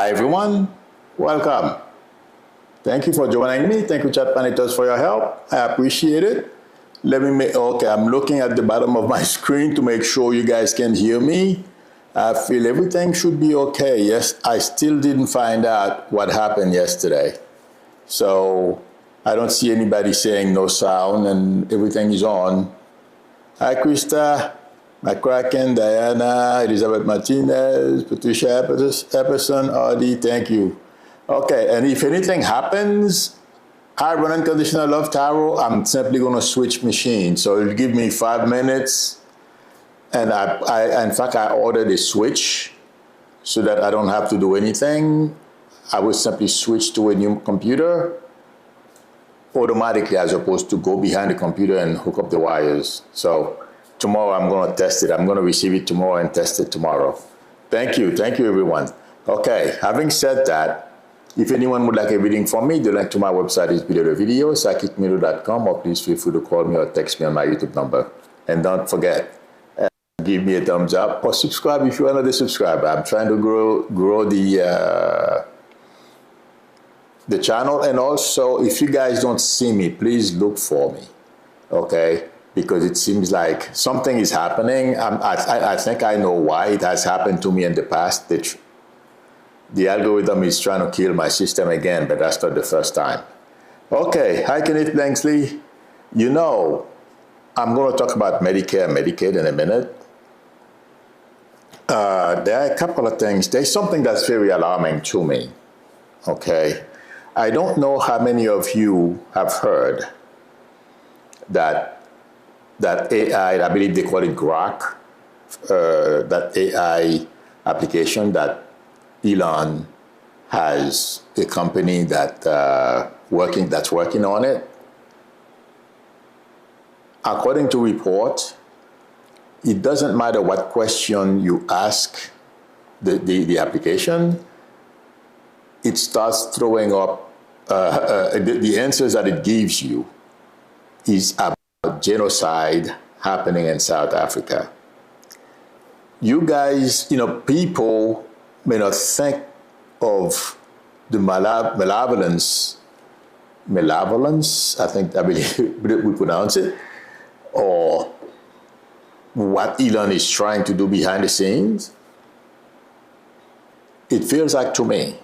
Hi everyone, welcome. Thank you for joining me. Thank you, Chat Manitors, for your help. I appreciate it. Okay, I'm looking at the bottom of my screen to make sure you guys can hear me. I feel everything should be okay. Yes, I still didn't find out what happened yesterday. So I don't see anybody saying no sound and everything is on. Hi, Krista, McCracken, Diana, Elizabeth Martinez, Patricia Epperson, Audie, thank you. Okay, and if anything happens, I run unconditional love tarot, I'm simply going to switch machines. So it'll give me 5 minutes. And in fact, I ordered a switch so that I don't have to do anything. I will simply switch to a new computer automatically as opposed to go behind the computer and hook up the wires. So tomorrow I'm going to test it. I'm going to receive it tomorrow and test it tomorrow. Thank you everyone. Okay, having said that, if anyone would like a reading from me, the link to my website is below the video, psychicmiro.com, or please feel free to call me or text me on my YouTube number. And don't forget, give me a thumbs up or subscribe if you are not a subscriber. I'm trying to grow the channel. And also, if you guys don't see me, please look for me, okay? Because it seems like something is happening. I think I know why it has happened to me in the past. The algorithm is trying to kill my system again, but that's not the first time. Okay, hi Kenneth Blanksley. You know, I'm going to talk about Medicare and Medicaid in a minute. There are a couple of things. There's something that's very alarming to me, okay? I don't know how many of you have heard that AI, I believe they call it Grok, that AI application that Elon has a company that's working on it. According to report, it doesn't matter what question you ask the application, it starts throwing up, the answers that it gives you is about genocide happening in South Africa. You guys, people may not think of the malevolence, I believe we pronounce it, or what Elon is trying to do behind the scenes. It feels like to me,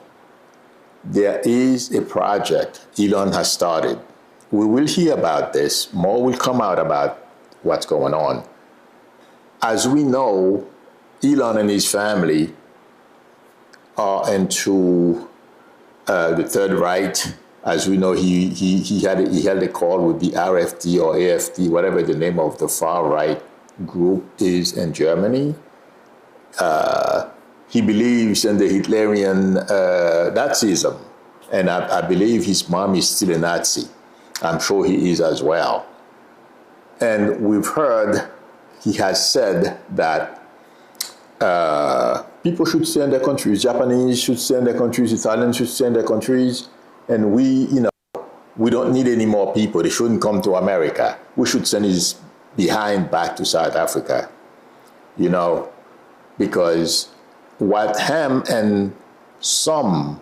there is a project Elon has started. We will hear about this. More will come out about what's going on. As we know, Elon and his family are into the third right. As we know, he held a call with the RFD or AFD, whatever the name of the far right group is in Germany. He believes in the Hitlerian Nazism, and I believe his mom is still a Nazi. I'm sure he is as well. And we've heard he has said that people should stay in their countries. Japanese should stay in their countries. Italians should stay in their countries. And we don't need any more people. They shouldn't come to America. We should send his behind back to South Africa, because what him and some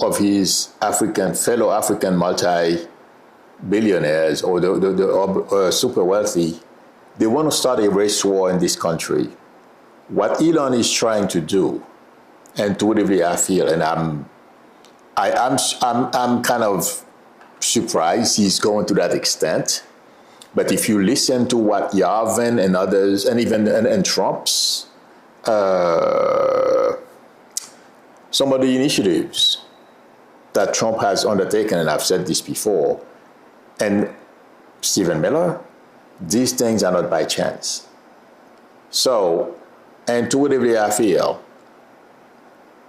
of his fellow African multi-billionaires or the super wealthy, they want to start a race war in this country. What Elon is trying to do, and to whatever I feel, and I'm kind of surprised he's going to that extent. But if you listen to what Yavin and others, and even and Trump's, some of the initiatives that Trump has undertaken, and I've said this before, and Stephen Miller, these things are not by chance. So, and to whatever I feel,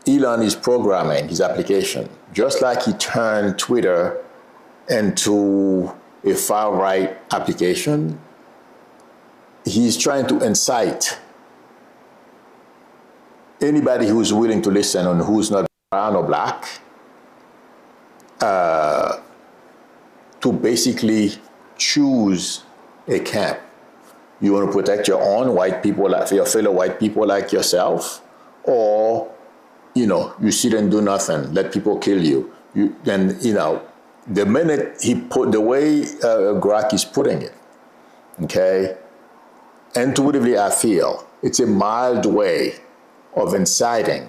Elon is programming his application, just like he turned Twitter into a far-right application. He's trying to incite anybody who's willing to listen and who's not brown or black to basically choose a camp. You want to protect your own white people, your fellow white people like yourself, or you sit and do nothing, let people kill you. Then, the minute the way Grok is putting it, okay, intuitively I feel it's a mild way of inciting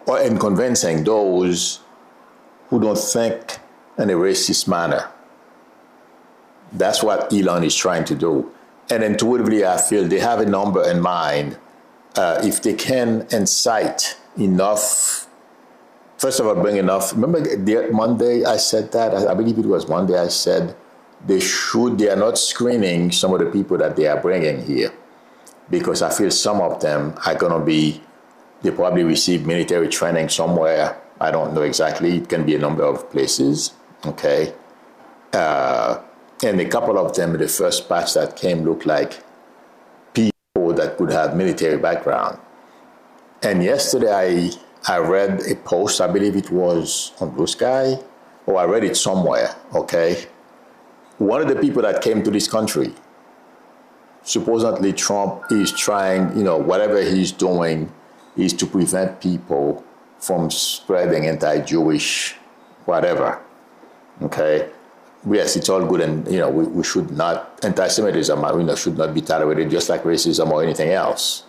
and convincing those who don't think in a racist manner. That's what Elon is trying to do. And intuitively, I feel they have a number in mind. If they can incite enough, first of all, bring enough. Remember Monday I said that? I believe it was Monday I said they are not screening some of the people that they are bringing here, because I feel some of them are going to they probably receive military training somewhere. I don't know exactly. It can be a number of places, okay? And a couple of them, the first batch that came, looked like people that could have military background. And yesterday I read a post, I believe it was on Blue Sky, or I read it somewhere, okay? One of the people that came to this country, supposedly Trump is trying, whatever he's doing is to prevent people from spreading anti-Jewish whatever, okay? Yes, it's all good, and we should not, anti-Semitism should not be tolerated, just like racism or anything else.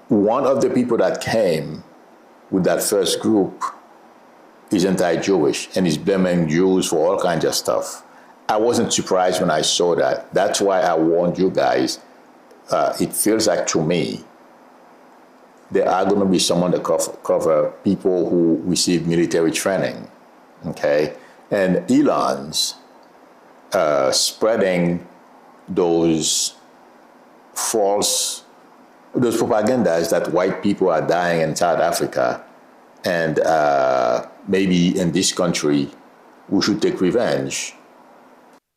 One of the people that came with that first group is anti-Jewish and is blaming Jews for all kinds of stuff. I wasn't surprised when I saw that. That's why I warned you guys. It feels like to me there are going to be someone to cover people who receive military training, okay? And Elon's spreading those propagandas that white people are dying in South Africa, and maybe in this country we should take revenge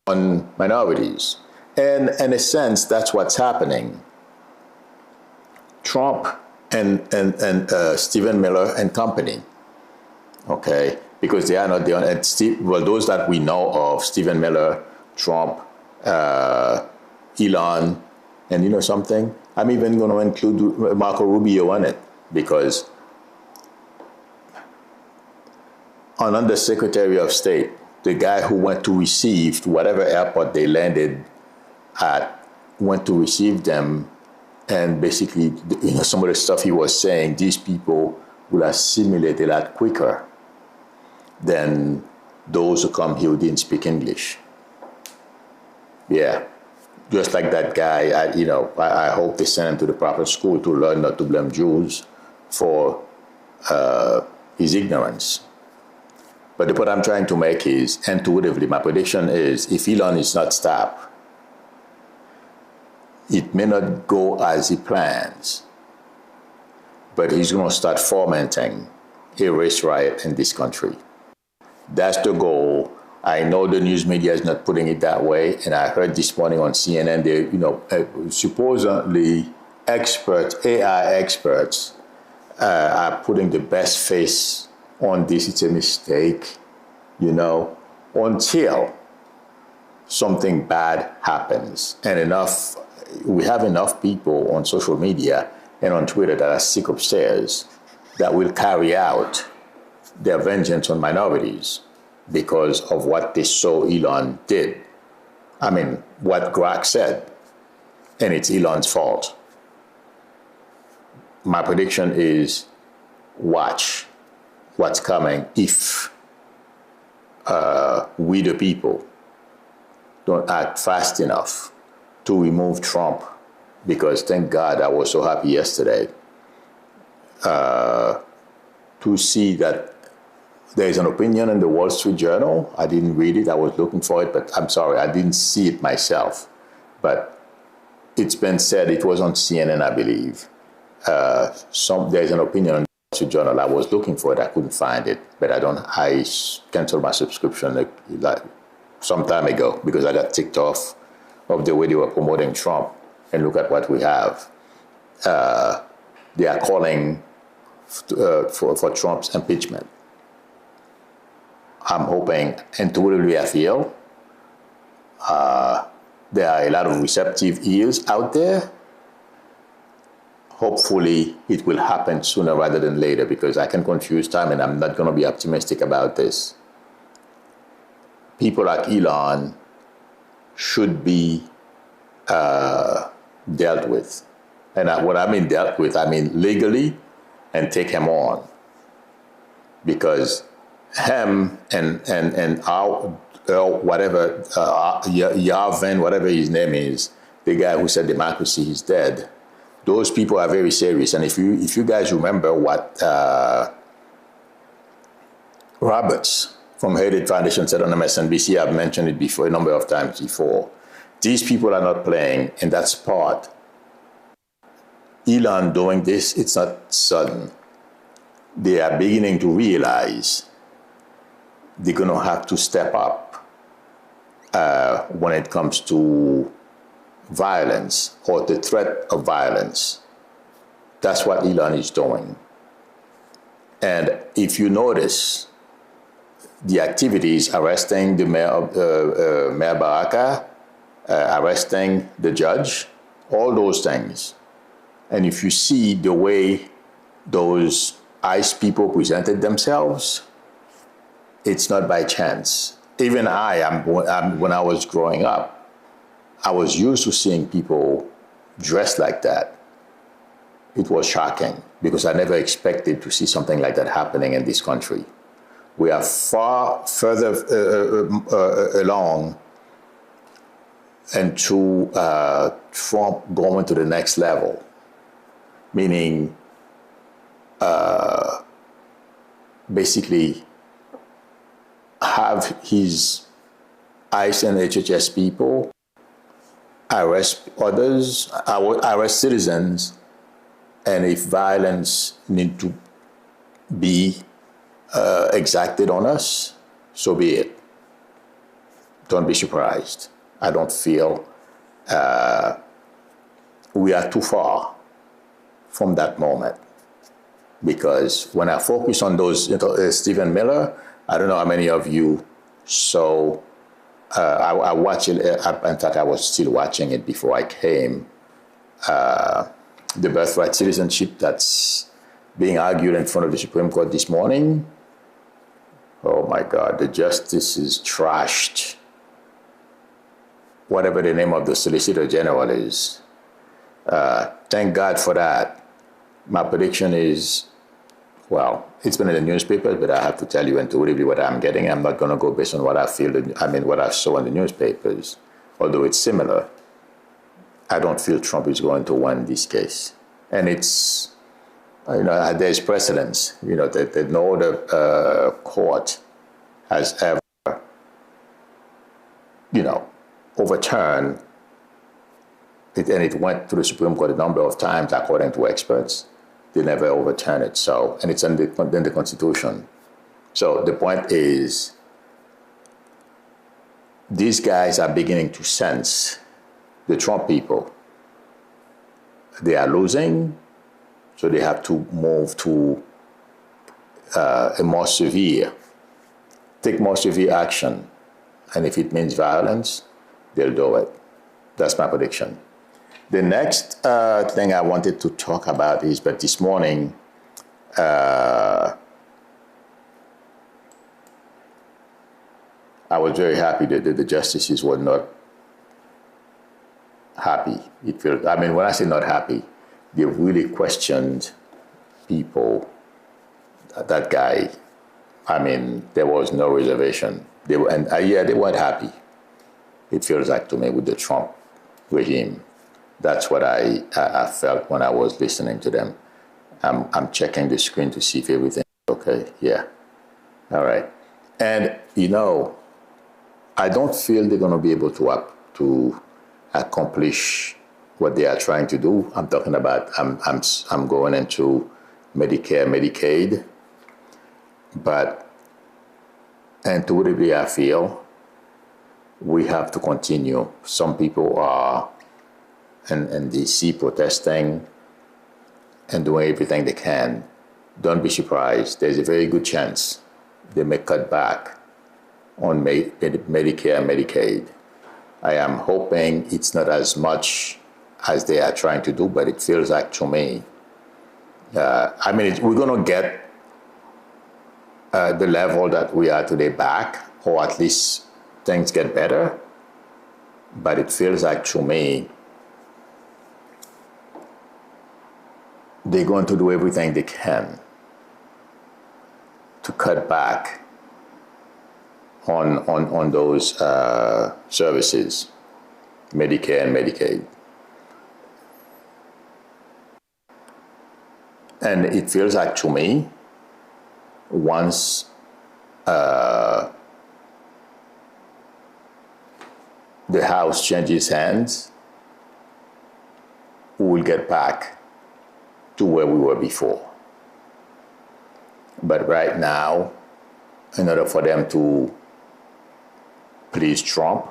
on minorities. And in a sense, that's what's happening. Trump and Stephen Miller and company, okay? Because they are not the only, those that we know of, Stephen Miller, Trump, Elon, and something, I'm even going to include Marco Rubio on it, because an Undersecretary of State, the guy who went to receive whatever airport they landed at, went to receive them, and basically, some of the stuff he was saying, these people will assimilate a lot quicker than those who come here who didn't speak English. Yeah, just like that guy, I hope they send him to the proper school to learn not to blame Jews for his ignorance. But the point I'm trying to make is, intuitively, my prediction is, if Elon is not stopped, it may not go as he plans, but he's going to start fomenting a race riot in this country. That's the goal. I know the news media is not putting it that way, and I heard this morning on CNN, they, supposedly AI experts are putting the best face on this. It's a mistake, until something bad happens. And we have enough people on social media and on Twitter that are sick upstairs that will carry out their vengeance on minorities because of what they saw Elon did. What Grok said, and it's Elon's fault. My prediction is, watch what's coming if we the people don't act fast enough to remove Trump, because thank God I was so happy yesterday to see that there's an opinion in the Wall Street Journal. I didn't read it. I was looking for it, but I'm sorry, I didn't see it myself. But it's been said, it was on CNN, I believe. There's an opinion in the Wall Street Journal. I was looking for it. I couldn't find it, but I canceled my subscription like some time ago because I got ticked off of the way they were promoting Trump. And look at what we have. They are calling for Trump's impeachment. I'm hoping, intuitively I feel, there are a lot of receptive ears out there hopefully it will happen sooner rather than later, because I can confuse time and I'm not going to be optimistic about this. People like Elon should be dealt with. And what I mean dealt with, I mean legally, and take him on. Because him and our, whatever, Yavin, whatever his name is, the guy who said democracy is dead, those people are very serious. And if you guys remember what Roberts from Heritage Foundation said on MSNBC, I've mentioned it before, a number of times before, these people are not playing, and that's part. Elon doing this, it's not sudden. They are beginning to realize they're going to have to step up when it comes to violence or the threat of violence. That's what Elon is doing. And if you notice, the activities arresting the mayor, Mayor Baraka, arresting the judge, all those things. And if you see the way those ICE people presented themselves, it's not by chance. Even when I was growing up, I was used to seeing people dressed like that. It was shocking because I never expected to see something like that happening in this country. We are far further along into Trump going to the next level, meaning basically have his ICE and HHS people arrest others, arrest citizens, and if violence need to be exacted on us, so be it. Don't be surprised. I don't feel we are too far from that moment. Because when I focus on those, Stephen Miller, I don't know how many of you saw, I watched it, in fact, I was still watching it before I came, the birthright citizenship that's being argued in front of the Supreme Court this morning. Oh my God, the justice is trashed. Whatever the name of the Solicitor General is. Thank God for that. My prediction is, well, it's been in the newspapers, but I have to tell you intuitively what I'm getting. I'm not going to go based on what I feel, what I saw in the newspapers, although it's similar. I don't feel Trump is going to win this case. And it's, there's precedence, that no other court has ever, overturned it, and it went to the Supreme Court a number of times, according to experts. They never overturn it. So, and it's in the Constitution. So the point is, these guys are beginning to sense, the Trump people, they are losing, so they have to move to take more severe action. And if it means violence, they'll do it. That's my prediction. The next thing I wanted to talk about is, but this morning, I was very happy that the justices were not happy. When I say not happy, they really questioned people. That guy, there was no reservation. They weren't happy. It feels like to me with the Trump regime. That's what I felt when I was listening to them. I'm checking the screen to see if everything's okay. Yeah. All right. And, I don't feel they're going to be able to accomplish what they are trying to do. I'm talking about, I'm going into Medicare, Medicaid. But intuitively, I feel we have to continue. Some people are in DC protesting and doing everything they can. Don't be surprised. There's a very good chance they may cut back on Medicare and Medicaid. I am hoping it's not as much as they are trying to do, but it feels like to me, we're going to get the level that we are today back, or at least things get better. But it feels like to me, they're going to do everything they can to cut back on those services, Medicare and Medicaid. And it feels like to me, once the House changes hands, we will get back to where we were before. But right now, in order for them to please Trump,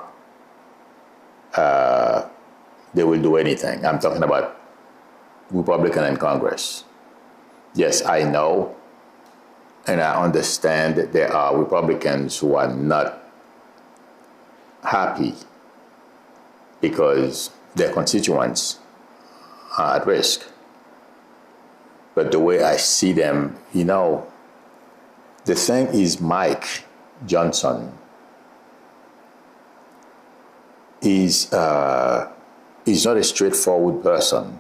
they will do anything. I'm talking about Republican in Congress. Yes, I know, and I understand that there are Republicans who are not happy because their constituents are at risk. But the way I see them, the thing is Mike Johnson is not a straightforward person.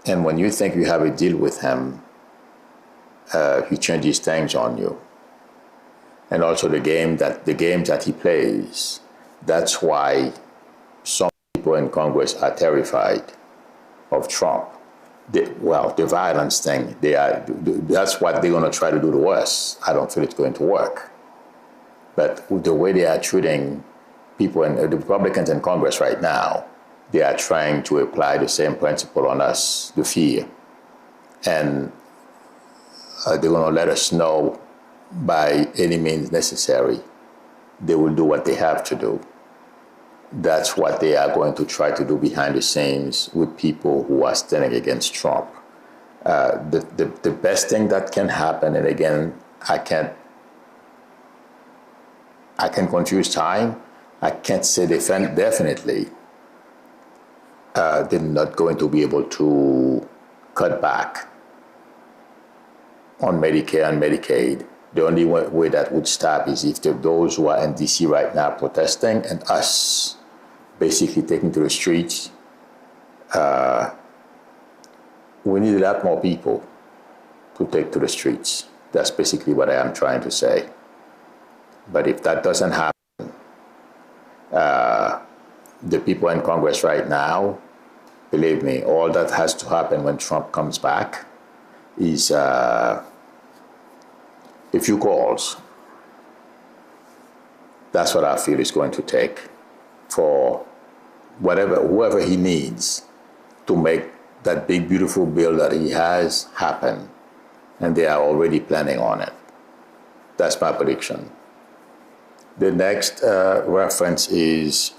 And when you think you have a deal with him, he changes things on you. And also the games that he plays. That's why some people in Congress are terrified of Trump. The violence thing, that's what they're going to try to do to us. I don't feel it's going to work. But with the way they are treating people, and the Republicans in Congress right now, they are trying to apply the same principle on us, the fear. And they're going to let us know by any means necessary, they will do what they have to do. That's what they are going to try to do behind the scenes with people who are standing against Trump. The best thing that can happen, and again, I can confuse time. I can't say definitely they're not going to be able to cut back on Medicare and Medicaid. The only way that would stop is if those who are in D.C. right now protesting and us basically taking to the streets. We need a lot more people to take to the streets. That's basically what I am trying to say. But if that doesn't happen, the people in Congress right now, believe me, all that has to happen when Trump comes back is a few calls. That's what I feel is going to take for whoever he needs to make that big, beautiful bill that he has happen. And they are already planning on it. That's my prediction. The next reference is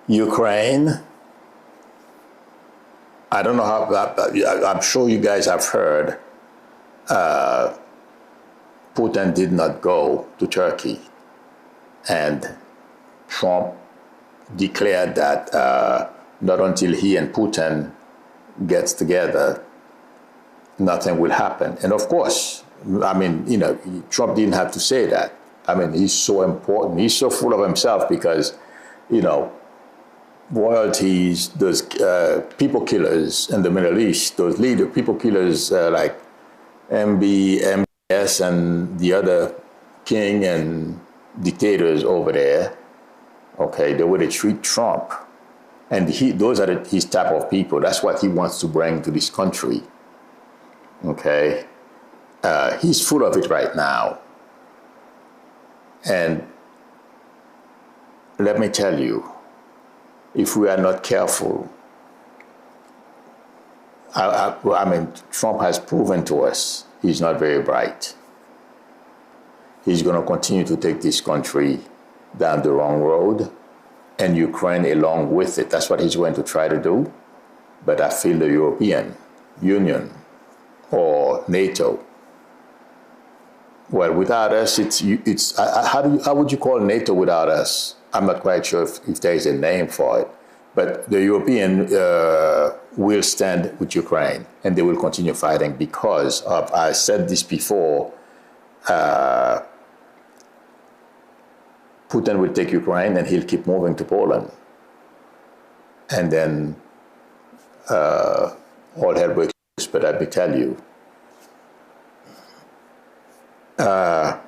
Ukraine. I don't know how, I'm sure you guys have heard Putin did not go to Turkey. And Trump declared that not until he and Putin gets together, nothing will happen. And of course, Trump didn't have to say that. He's so important. He's so full of himself because, royalties, those people killers in the Middle East, those people killers like MBS and the other king and dictators over there, okay, the way they treat Trump. And those are his type of people. That's what he wants to bring to this country. Okay? He's full of it right now. And let me tell you, if we are not careful, Trump has proven to us he's not very bright. He's going to continue to take this country down the wrong road, and Ukraine along with it. That's what he's going to try to do. But I feel the European Union or NATO, well, without us, how would you call NATO without us? I'm not quite sure if there is a name for it. But the European will stand with Ukraine, and they will continue fighting because of, I said this before, Putin will take Ukraine and he'll keep moving to Poland. And then all hell breaks loose, but let me tell you, I'm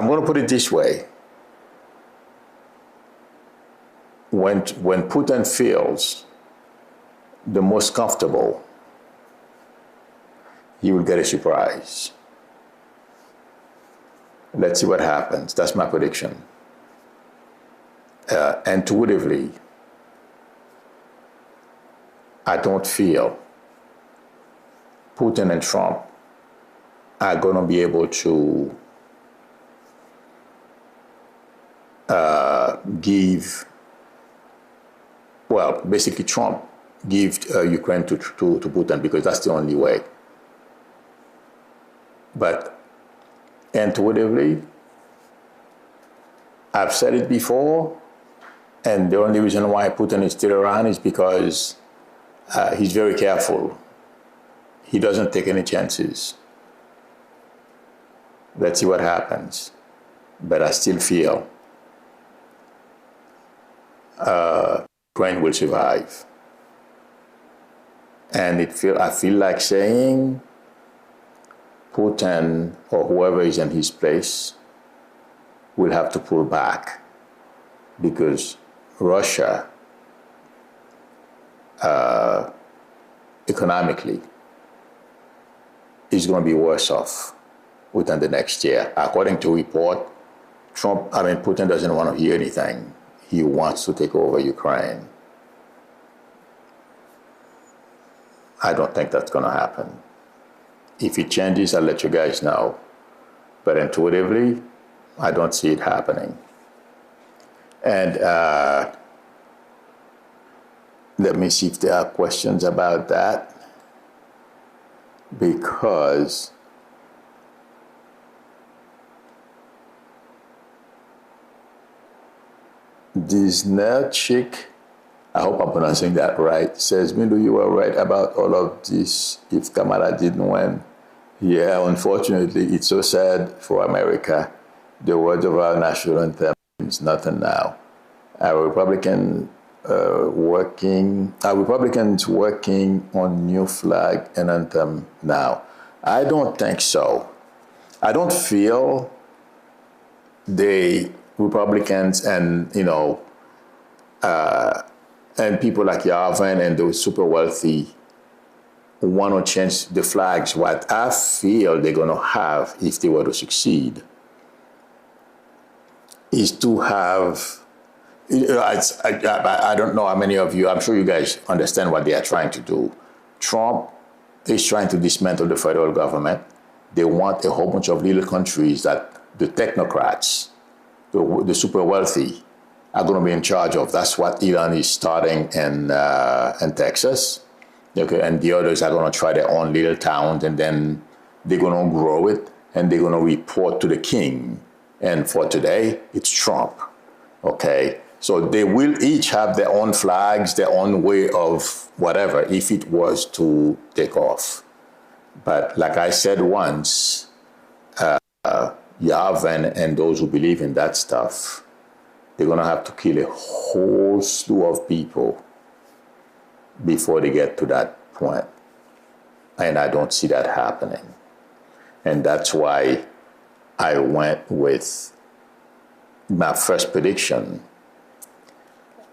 going to put it this way. When Putin feels the most comfortable, he will get a surprise. Let's see what happens. That's my prediction. Intuitively, I don't feel Putin and Trump are going to be able to basically Trump give Ukraine to Putin because that's the only way. But intuitively, I've said it before, and the only reason why Putin is still around is because he's very careful. He doesn't take any chances. Let's see what happens. But I still feel Ukraine will survive. And I feel like saying Putin or whoever is in his place will have to pull back because Russia economically is going to be worse off within the next year. According to report, Putin doesn't want to hear anything. He wants to take over Ukraine. I don't think that's going to happen. If it changes, I'll let you guys know. But intuitively, I don't see it happening. And let me see if there are questions about that. Because this nerd chick, I hope I'm pronouncing that right, says, Milu, you were right about all of this if Kamala didn't win. Yeah, unfortunately, it's so sad for America. The words of our national anthem means nothing now. Are Republicans working on new flag and anthem now? I don't think so. I don't feel the Republicans and and people like Yavin and those super wealthy want to change the flags. What I feel they're going to have, if they were to succeed, is to have, I don't know how many of you, I'm sure you guys understand what they are trying to do. Trump is trying to dismantle the federal government. They want a whole bunch of little countries that the technocrats, the super wealthy, are going to be in charge of. That's what Elon is starting in Texas. Okay, and the others are going to try their own little towns, and then they're going to grow it, and they're going to report to the king. And for today, it's Trump. Okay, so they will each have their own flags, their own way of whatever, if it was to take off. But like I said once, Yavin and those who believe in that stuff, they're going to have to kill a whole slew of people before they get to that point. And I don't see that happening. And that's why I went with my first prediction.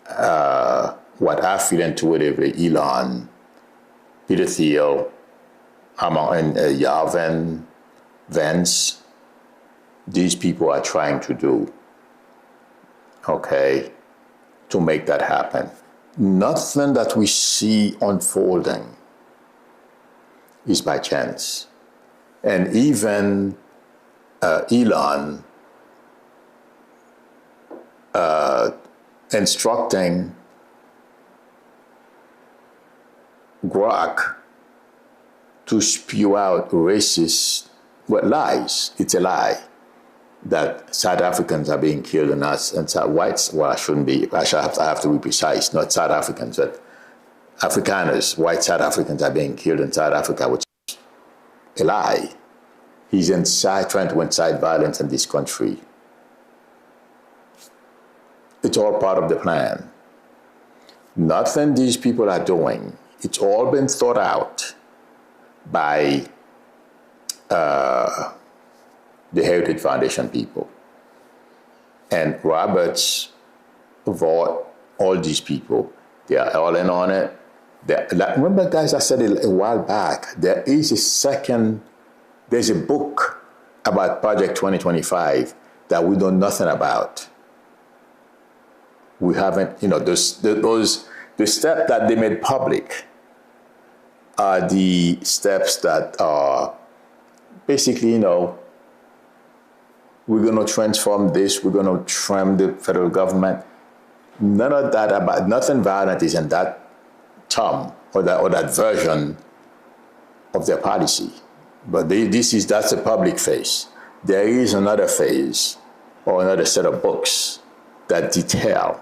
What I feel intuitively, Elon, Peter Thiel, and Yavin, Vance, these people are trying to do, okay, to make that happen. Nothing that we see unfolding is by chance. And even Elon instructing Grok to spew out racist lies. It's a lie. that South Africans are being killed and us and whites. Well, I shouldn't be. I have to be precise. Not South Africans, but Afrikaners, white South Africans are being killed in South Africa, which is a lie. He's inside trying to incite violence in this country. It's all part of the plan. Nothing these people are doing. It's all been thought out by the Heritage Foundation people. And Roberts, Vaught, all these people, they are all in on it. Remember, guys, I said a while back, there's a book about Project 2025 that we know nothing about. We haven't, the steps that they made public are the steps that are basically, we're going to transform this, we're going to trim the federal government. None of that nothing violent is in that term or that version of their policy. But that's the public phase. There is another phase or another set of books that detail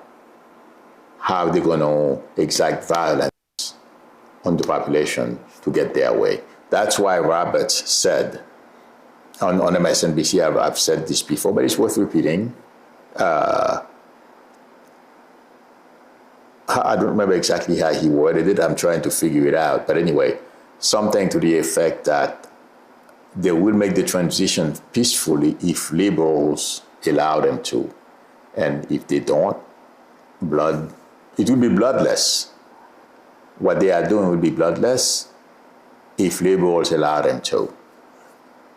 how they're going to exact violence on the population to get their way. That's why Roberts said on MSNBC, I've said this before, but it's worth repeating. I don't remember exactly how he worded it. I'm trying to figure it out. But anyway, something to the effect that they will make the transition peacefully if liberals allow them to. And if they don't, it will be bloodless. What they are doing will be bloodless if liberals allow them to.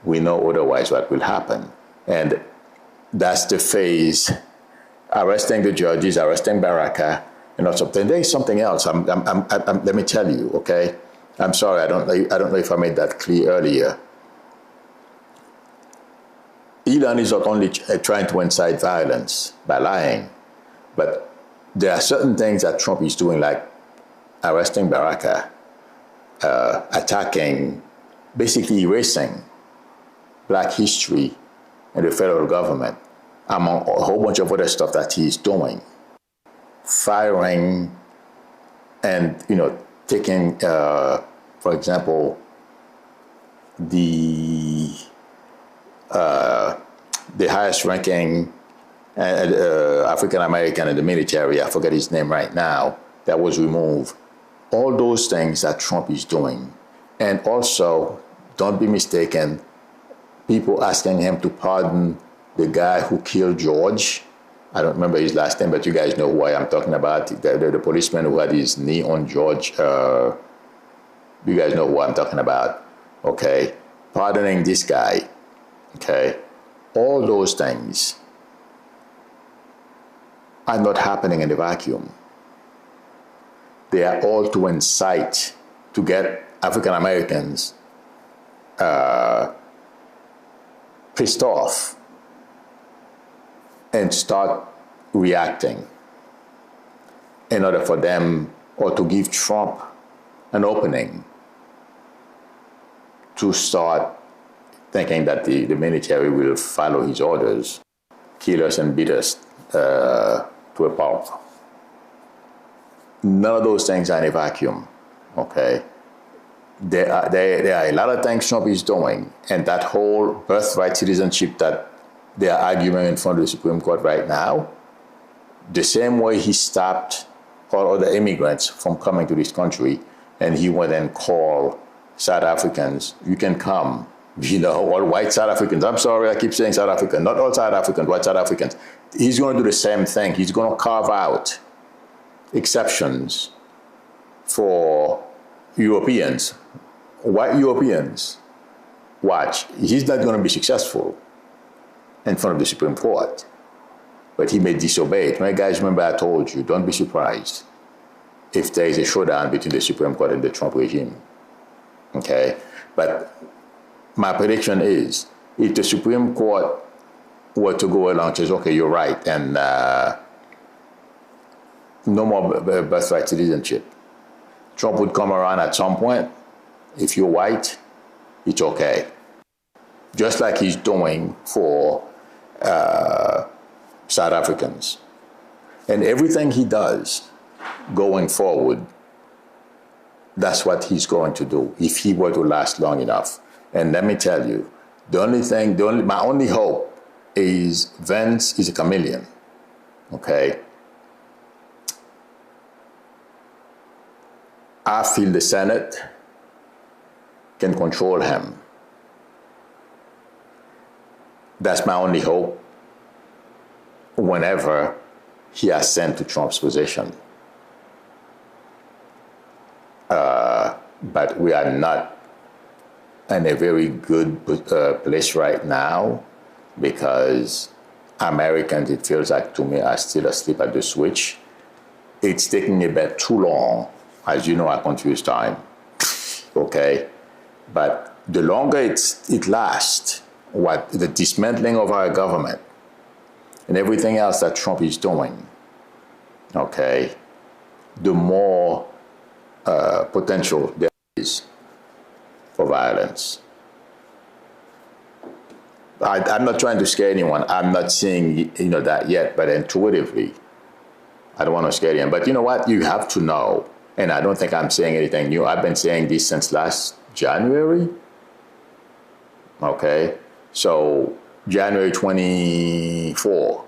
We know otherwise what will happen. And that's the phase, arresting the judges, arresting Baraka, something. There is something else. Let me tell you, okay? I'm sorry, I don't know if I made that clear earlier. Elon is not only trying to incite violence by lying, but there are certain things that Trump is doing, like arresting Baraka, attacking, basically erasing Black history in the federal government, among a whole bunch of other stuff that he's doing. Firing and, taking, for example, the highest ranking African American in the military, I forget his name right now, that was removed. All those things that Trump is doing. And also, don't be mistaken, people asking him to pardon the guy who killed George. I don't remember his last name, but you guys know who I am talking about. The policeman who had his knee on George. You guys know who I'm talking about. Okay. Pardoning this guy. Okay. All those things are not happening in a vacuum. They are all to incite, to get African Americans pissed off and start reacting in order for them, or to give Trump an opening to start thinking that the military will follow his orders, kill us and beat us to a pulp. None of those things are in a vacuum, okay? There are a lot of things Trump is doing, and that whole birthright citizenship that they are arguing in front of the Supreme Court right now, the same way he stopped all other immigrants from coming to this country, and he went and called South Africans, you can come, all white South Africans. I'm sorry, I keep saying South African, not all South Africans, white South Africans. He's going to do the same thing. He's going to carve out exceptions for Europeans, white Europeans. Watch, he's not going to be successful in front of the Supreme Court, but he may disobey it. My guys, remember I told you, don't be surprised if there is a showdown between the Supreme Court and the Trump regime, okay? But my prediction is, if the Supreme Court were to go along and says, okay, you're right, and no more birthright citizenship, Trump would come around at some point. If you're white, it's okay. Just like he's doing for South Africans. And everything he does going forward, that's what he's going to do if he were to last long enough. And let me tell you, my only hope is Vance is a chameleon, okay? I feel the Senate can control him. That's my only hope whenever he ascends to Trump's position. But we are not in a very good place right now because Americans, it feels like to me, are still asleep at the switch. It's taking a bit too long. As you know, I confuse time, okay? But the longer it lasts, what the dismantling of our government and everything else that Trump is doing, okay, the more potential there is for violence. I'm not trying to scare anyone. I'm not saying that yet, but intuitively, I don't want to scare you. But you know what? You have to know, and I don't think I'm saying anything new. I've been saying this since last January. Okay, so January 24.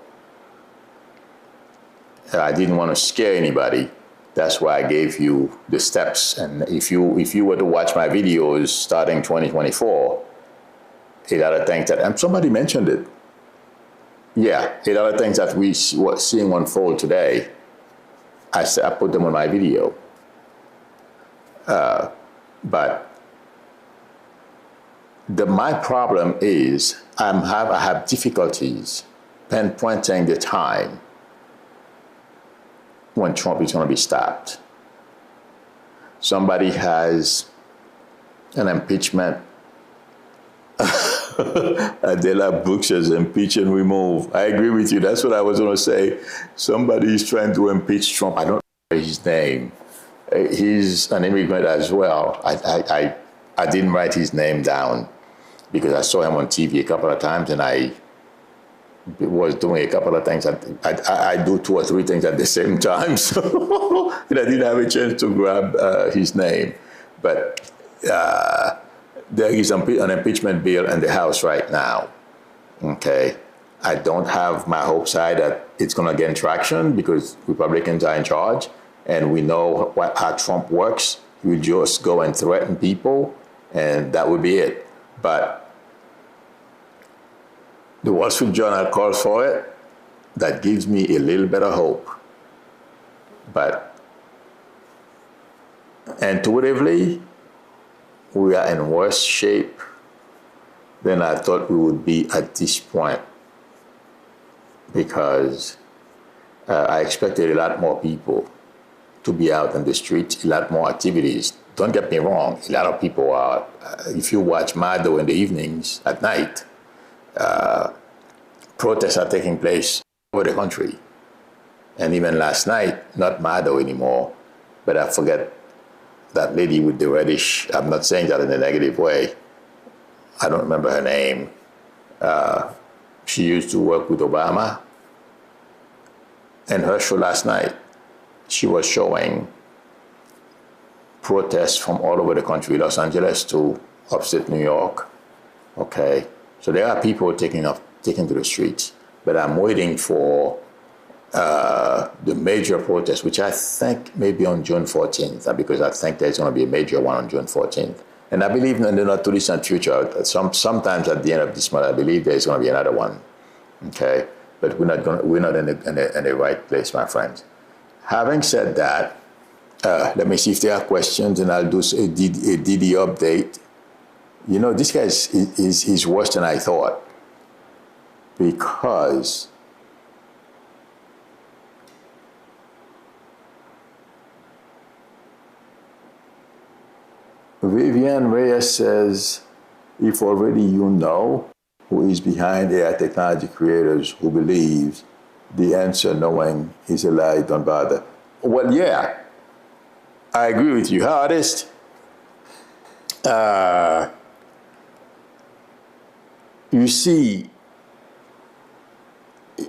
I didn't want to scare anybody. That's why I gave you the steps. And if you were to watch my videos starting 2024, a lot of things that, and somebody mentioned it. Yeah, a lot of things that we were seeing unfold today, I put them on my video. But my problem is I have difficulties pinpointing the time when Trump is going to be stopped. Somebody has an impeachment. Adela Brooks says impeach and remove. I agree with you. That's what I was going to say. Somebody is trying to impeach Trump. I don't know his name. He's an immigrant as well. I didn't write his name down because I saw him on TV a couple of times and I was doing a couple of things. I do 2 or 3 things at the same time, so and I didn't have a chance to grab his name. But there is an impeachment bill in the House right now. Okay, I don't have my hopes high that it's going to gain traction because Republicans are in charge, and we know how Trump works. He will just go and threaten people, and that would be it. But the Wall Street Journal calls for it. That gives me a little bit of hope. But intuitively, we are in worse shape than I thought we would be at this point because I expected a lot more people to be out in the streets, a lot more activities. Don't get me wrong, a lot of people are, if you watch Mado in the evenings at night, protests are taking place over the country. And even last night, not Mado anymore, but I forget that lady with the reddish, I'm not saying that in a negative way. I don't remember her name. She used to work with Obama. And her show last night, she was showing protests from all over the country, Los Angeles to upstate New York. Okay, so there are people taking to the streets, but I'm waiting for the major protest, which I think may be on June 14th, because I think there's going to be a major one on June 14th. And I believe in the not too distant future, sometimes at the end of this month, I believe there's going to be another one. Okay, but we're not in the right place, my friends. Having said that, let me see if there are questions, and I'll do a Diddy update. You know, this guy is worse than I thought, because Vivian Reyes says, if already you know who is behind AI technology creators who believes the answer knowing is a lie, don't bother. Well, yeah, I agree with you. Hardest. You see,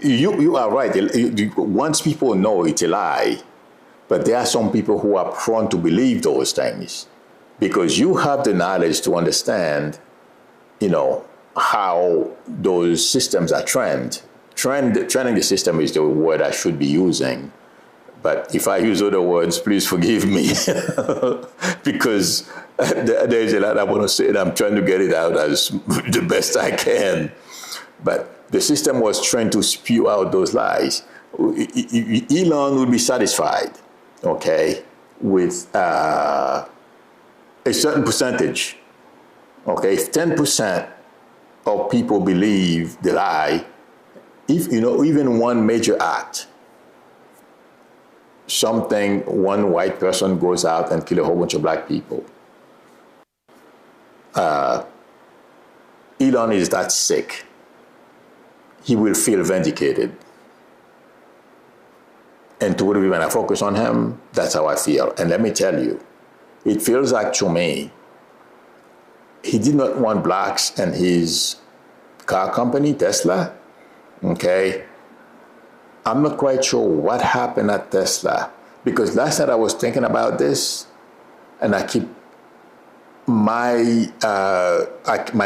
You are right. Once people know it's a lie, but there are some people who are prone to believe those things because you have the knowledge to understand, how those systems are trained. Training the system is the word I should be using. But if I use other words, please forgive me because there's a lot I want to say and I'm trying to get it out as the best I can. But the system was trained to spew out those lies. Elon would be satisfied, okay, with a certain percentage. Okay, if 10% of people believe the lie, if even one major act, one white person goes out and kill a whole bunch of black people. Elon is that sick. He will feel vindicated. And to really, when I focus on him, that's how I feel. And let me tell you, it feels like to me, he did not want blacks and his car company, Tesla, okay? I'm not quite sure what happened at Tesla because last night I was thinking about this and my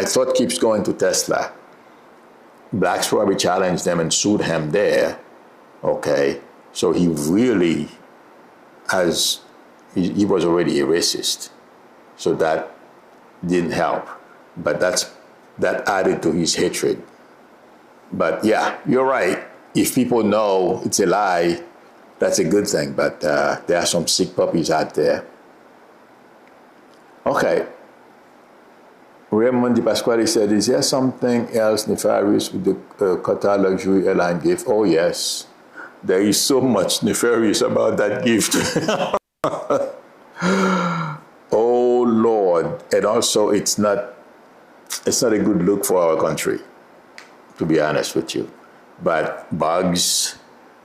thought keeps going to Tesla. Blacks probably challenged them and sued him there, okay? So he really he was already a racist. So that didn't help, but that added to his hatred. But yeah, you're right. If people know it's a lie, that's a good thing. But there are some sick puppies out there. Okay. Raymond Di Pasquale said, is there something else nefarious with the Qatar luxury airline gift? Oh, yes. There is so much nefarious about that gift. Oh, Lord. And also, it's not a good look for our country, to be honest with you. But bugs,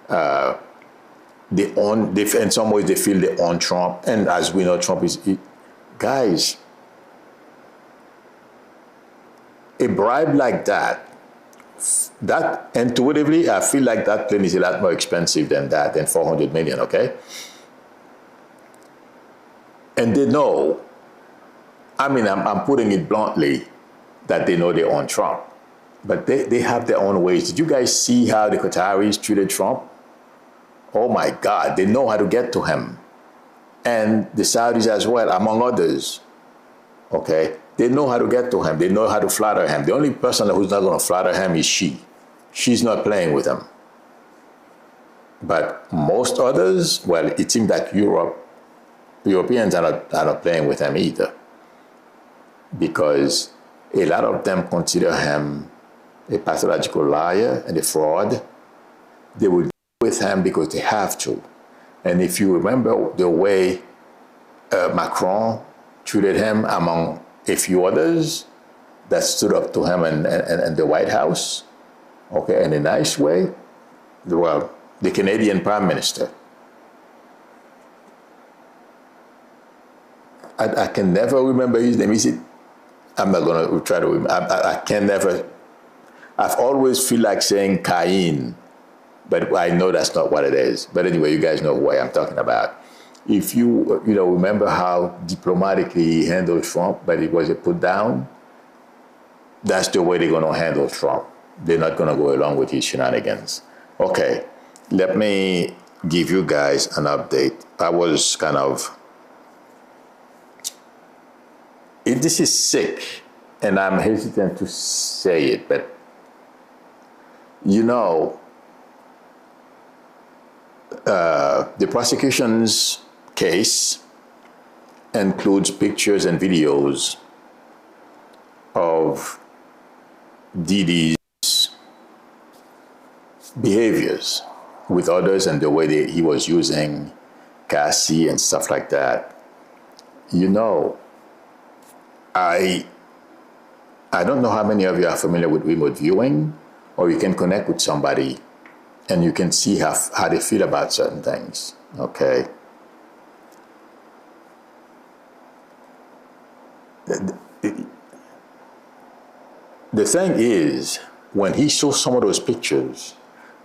in some ways they feel they own Trump. And as we know, Trump is, guys, a bribe like that intuitively, I feel like that plane is a lot more expensive than 400 million, okay? And they know, I'm putting it bluntly, that they know they own Trump. But they have their own ways. Did you guys see how the Qataris treated Trump? Oh my God, they know how to get to him. And the Saudis as well, among others. Okay? They know how to get to him. They know how to flatter him. The only person who's not going to flatter him is she. She's not playing with him. But most others, well, it seems that Europeans are not playing with him either. Because a lot of them consider him a pathological liar and a fraud. They will deal with him because they have to. And if you remember the way Macron treated him among a few others that stood up to him in the White House, okay, in a nice way, the Canadian Prime Minister. I can never remember his name. Is it? I'm not going to try to remember. I can never. I've always feel like saying Cain, but I know that's not what it is. But anyway, you guys know who I am talking about. If you remember how diplomatically he handled Trump, but it was a put down, that's the way they're going to handle Trump. They're not going to go along with his shenanigans. Okay, let me give you guys an update. I was kind of... This is sick, and I'm hesitant to say it, but the prosecution's case includes pictures and videos of Diddy's behaviors with others and the way he was using Cassie and stuff like that. I don't know how many of you are familiar with remote viewing, or you can connect with somebody and you can see how they feel about certain things, okay? The thing is, when he saw some of those pictures,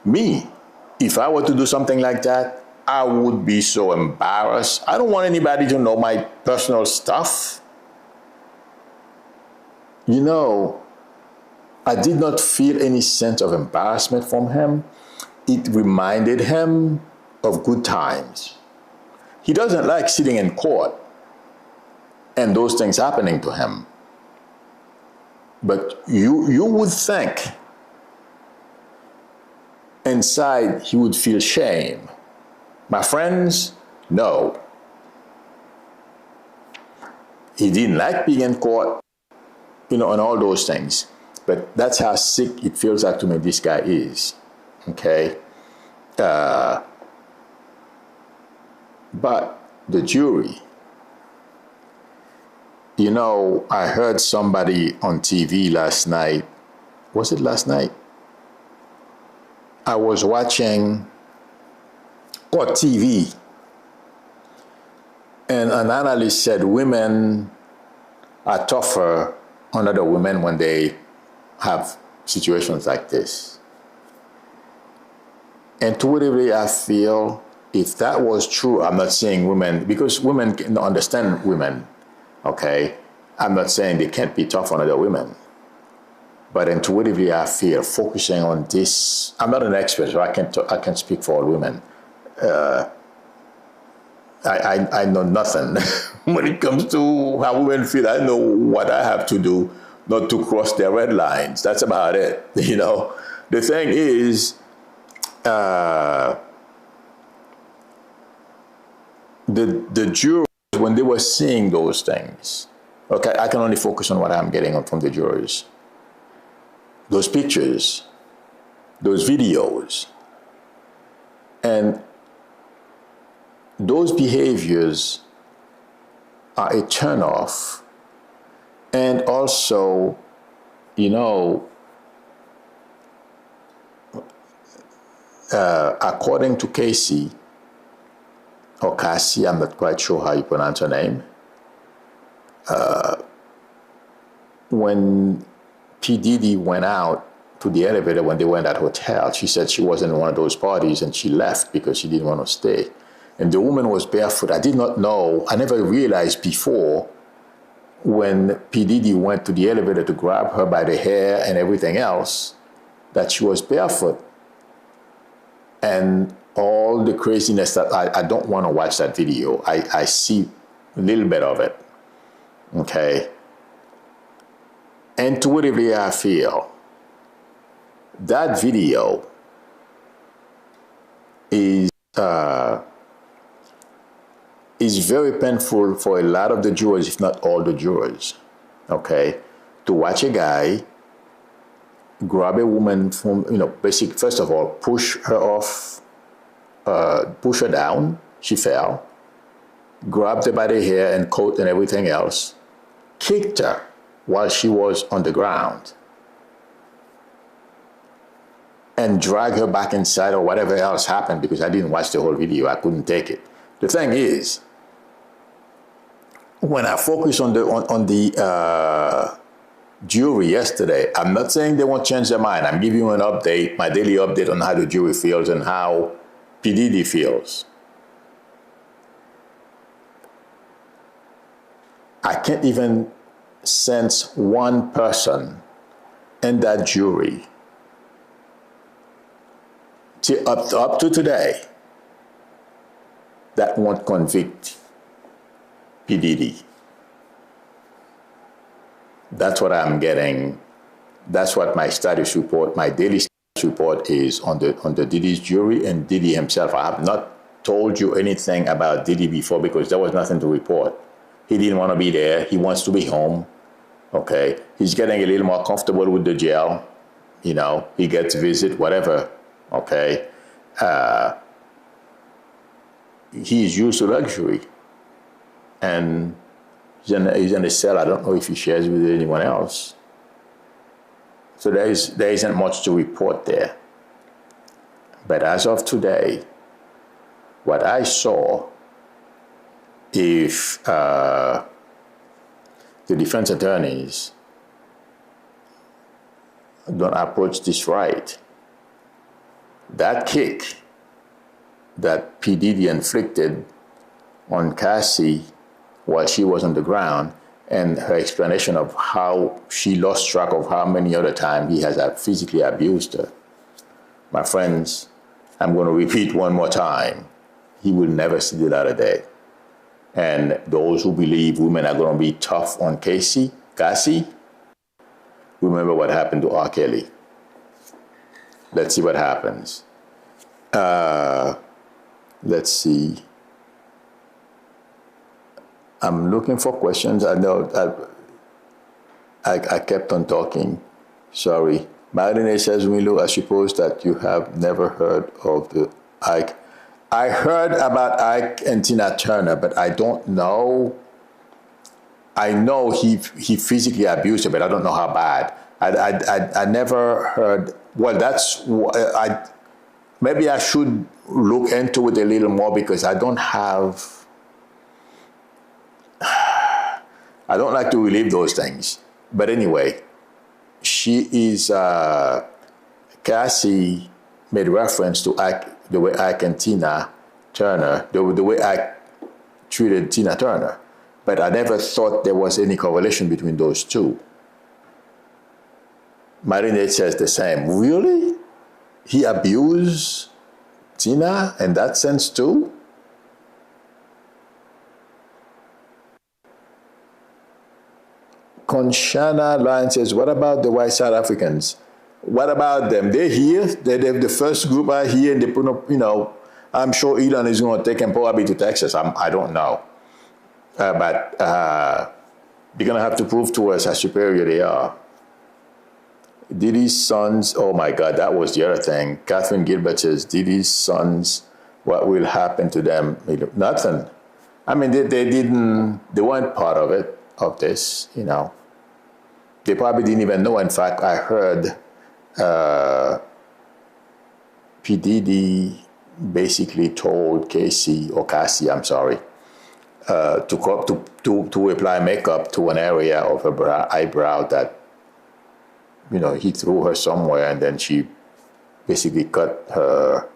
Me, if I were to do something like that, I would be so embarrassed. I don't want anybody to know my personal stuff. You know, I did not feel any sense of embarrassment from him. It reminded him of good times. He doesn't like sitting in court and those things happening to him. But you would think inside he would feel shame. My friends, no. He didn't like being in court, and all those things. But that's how sick it feels like to me this guy is. Okay? But the jury, I heard somebody on TV last night. Was it last night? I was watching Court TV, and an analyst said women are tougher on other women when they have situations like this. Intuitively, I feel if that was true, I'm not saying women, because women can understand women, okay? I'm not saying they can't be tough on other women. But intuitively, I feel focusing on this, I'm not an expert, so I can't speak for all women. I know nothing when it comes to how women feel. I know what I have to do not to cross their red lines. That's about it. The thing is, the jurors, when they were seeing those things, okay, I can only focus on what I'm getting from the jurors. Those pictures, those videos, and those behaviors are a turnoff. And also, according to Cassie, or Cassie, I'm not quite sure how you pronounce her name, when P. Diddy went out to the elevator when they were in that hotel, she said she wasn't in one of those parties and she left because she didn't want to stay. And the woman was barefoot. I did not know, I never realized before when P. Diddy went to the elevator to grab her by the hair and everything else, that she was barefoot. And all the craziness that I don't want to watch that video. I see a little bit of it, okay? Intuitively, I feel that video is very painful for a lot of the jurors, if not all the jurors, okay? To watch a guy grab a woman from, basically, first of all, push her off, push her down, she fell, grabbed her by the hair and coat and everything else, kicked her while she was on the ground, and drag her back inside or whatever else happened, because I didn't watch the whole video. I couldn't take it. The thing is, when I focus on the jury yesterday, I'm not saying they won't change their mind. I'm giving you an update, my daily update on how the jury feels and how P. Diddy feels. I can't even sense one person in that jury up to today that won't convict P. Diddy. That's what I'm getting. That's what my status report, my daily status report is on the Diddy's jury and Diddy himself. I have not told you anything about Diddy before because there was nothing to report. He didn't want to be there. He wants to be home. Okay. He's getting a little more comfortable with the jail. He gets visit, whatever. Okay. He's used to luxury. And he's in a cell. I don't know if he shares with anyone else. So there isn't much to report there. But as of today, what I saw, if the defense attorneys don't approach this right, That kick that P. Diddy inflicted on Cassie while she was on the ground, and her explanation of how she lost track of how many other times he has physically abused her. My friends, I'm going to repeat one more time. He will never see the light of day. And those who believe women are going to be tough on Cassie, remember what happened to R. Kelly. Let's see what happens. Let's see. I'm looking for questions. I know I kept on talking. Sorry. Madeline says, Milo, I suppose that you have never heard of the Ike. I heard about Ike and Tina Turner, but I don't know. I know he physically abused her, but I don't know how bad. I never heard. Well, maybe I should look into it a little more because I don't like to relive those things. But anyway, she is, Cassie made reference to Ike, the way Ike and Tina Turner, the way Ike treated Tina Turner. But I never thought there was any correlation between those two. Marinette says the same. Really? He abused Tina in that sense too? Conchana Lion says, what about the white South Africans? What about them? They're here. They're the first group out here, and they put up, I'm sure Elon is going to take them probably to Texas. I don't know. But they're going to have to prove to us how superior they are. Diddy's sons, oh my God, that was the other thing. Catherine Gilbert says, Diddy's sons, what will happen to them? Nothing. I mean, they weren't part of it, of this, They probably didn't even know. In fact, I heard P. Diddy basically told Cassie, I'm sorry, to apply makeup to an area of her eyebrow that, he threw her somewhere, and then she basically cut her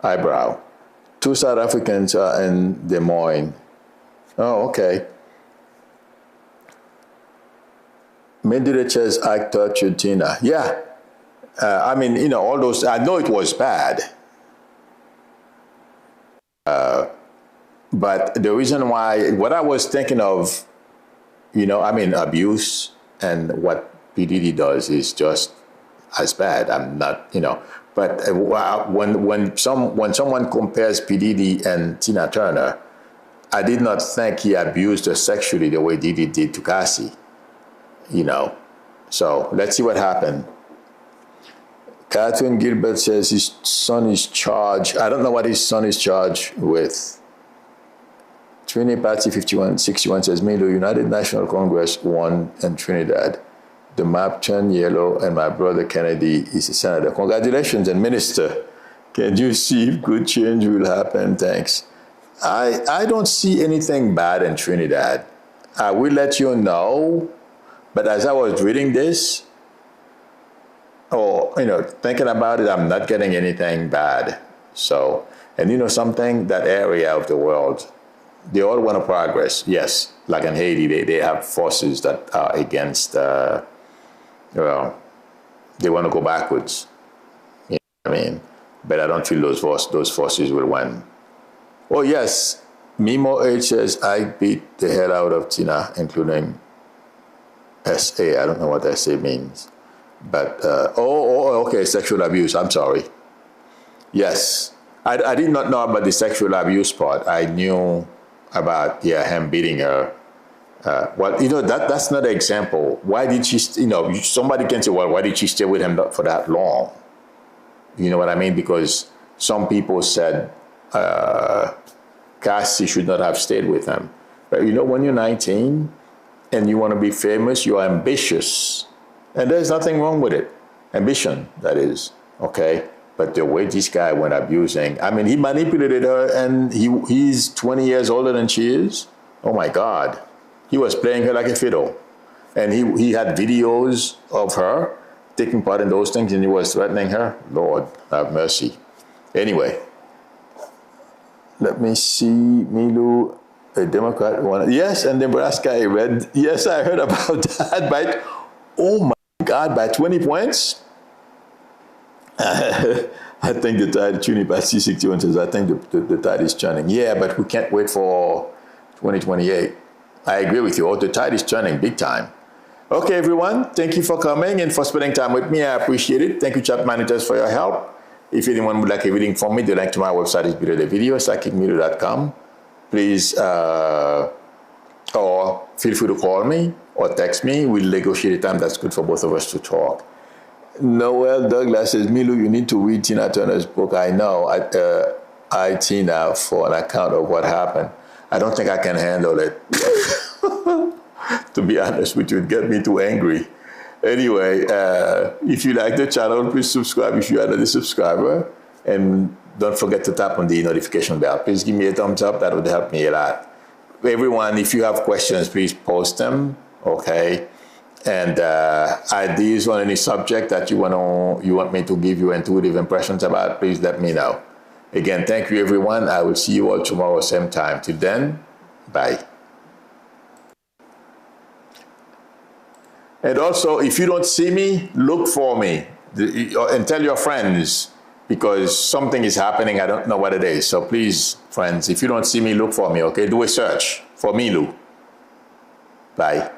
eyebrow. 2 South Africans are in Des Moines. Oh, okay. Mendele says, I tortured Tina. Yeah. All those, I know it was bad. But the reason why, what I was thinking of, abuse and what P. Diddy does is just as bad. I'm not, but when someone compares P. Diddy and Tina Turner, I did not think he abused her sexually the way Diddy did to Cassie, So let's see what happened. Catherine Gilbert says his son is charged. I don't know what his son is charged with. Trini Patsy 5161 says, Milo, United National Congress won in Trinidad. The map turned yellow, and my brother Kennedy is a senator. Congratulations, and minister. Can you see if good change will happen? Thanks. I don't see anything bad in Trinidad. I will let you know. But as I was reading this, thinking about it, I'm not getting anything bad. So, and something, that area of the world, they all want to progress. Yes, like in Haiti, they have forces that are against, they want to go backwards. You know what I mean? But I don't feel those forces will win. Oh, yes. Mimo H says, I beat the hell out of Tina, including SA. I don't know what SA means. But, okay, sexual abuse. I'm sorry. Yes. I did not know about the sexual abuse part. I knew about, him beating her. That's not an example. Why did she, somebody can say, well, why did she stay with him for that long? You know what I mean? Because some people said Cassie should not have stayed with him. But when you're 19 and you want to be famous, you're ambitious. And there's nothing wrong with it. Ambition, that is, okay? But the way this guy went abusing, he manipulated her, and he's 20 years older than she is. Oh my God. He was playing her like a fiddle. And he had videos of her taking part in those things and he was threatening her? Lord, have mercy. Anyway, let me see. Milu, a Democrat. Yes, and Nebraska, I read. Yes, I heard about that. By, oh my God, by 20 points? I think the tide is tuning by C61 says, I think the tide is turning. Yeah, but we can't wait for 2028. I agree with you. Oh, the tide is turning big time. Okay, everyone. Thank you for coming and for spending time with me. I appreciate it. Thank you, chat managers, for your help. If anyone would like a reading from me, the link to my website is below the video, psychicmedia.com. Please, or feel free to call me or text me. We'll negotiate a time that's good for both of us to talk. Noel Douglas says, Milu, you need to read Tina Turner's book. I know. I Tina, for an account of what happened. I don't think I can handle it. To be honest with you, it gets me too angry. Anyway, if you like the channel, please subscribe if you are not a subscriber. And don't forget to tap on the notification bell. Please give me a thumbs up. That would help me a lot. Everyone, if you have questions, please post them, okay? And ideas on any subject that you want me to give you intuitive impressions about, please let me know. Again, thank you, everyone. I will see you all tomorrow, same time. Till then, bye. And also, if you don't see me, look for me and tell your friends, because something is happening. I don't know what it is. So please, friends, if you don't see me, look for me, okay? Do a search for Milu. Bye.